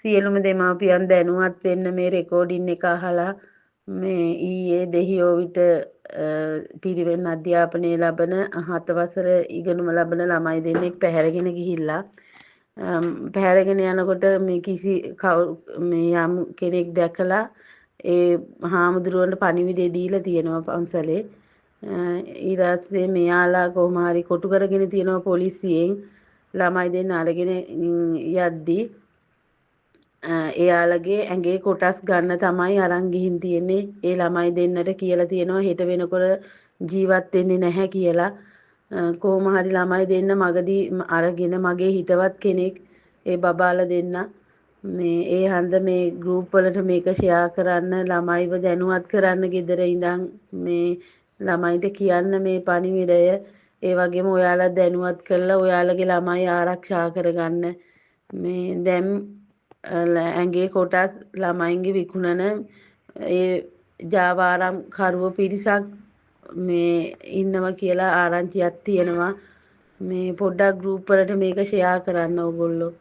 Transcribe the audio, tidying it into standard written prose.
සියලුම දෙමාපියන් දැනුවත් වෙන්න මේ රෙකෝඩින් එක අහලා මේ ඊයේ දෙහියෝ විට පිරිවෙන් අධ්‍යාපනය ලබන 7 වසර ඉගෙනුම ලබන ළමයි දෙන්නෙක් පැහැරගෙන ගිහිල්ලා පැහැරගෙන යනකොට මේ යම් කෙනෙක් දැකලා ඒ හාමුදුරුවන්ට පණිවිඩය දීලා තියෙනවා පන්සලේ. ඊට පස්සේ මෙයාලා කොහොම හරි කොටු කරගෙන තියෙනවා පොලිසියෙන් ළමයි දෙන්න අරගෙන යද්දී එයාලගේ ඇඟේ කොටස් ගන්න තමයි අරන් ගිහින් තියෙන්නේ. ඒ ළමයි දෙන්නට කියලා තියෙනවා හෙට වෙනකොට ජීවත් වෙන්නේ නැහැ කියලා. කොහොම හරි ළමයි දෙන්න මගදී අරගෙන මගේ හිතවත් කෙනෙක් ඒ බබාලා දෙන්න මේ ඒ හන්ද මේ ගෲප් වලට මේක ෂෙයා කරන්න ළමයිව දැනුවත් කරන්න ගෙදර ඉඳන් මේ ළමයිට කියන්න මේ පණිවිඩය ඒ වගේම ඔයාලා දැනුවත් කරලා ඔයාලගේ ළමයි ආරක්ෂා කරගන්න මේ දැන් ඇඟේ කොටස් ළමයින්ගේ විකුණන ඒ ජාවාරම් කරුව පිරිසක් මේ ඉන්නවා කියලා ආරංචියක් තියෙනවා මේ පොඩ්ඩක් ගෲප් වලට මේක ෂෙයා කරන්න ඕගොල්ලෝ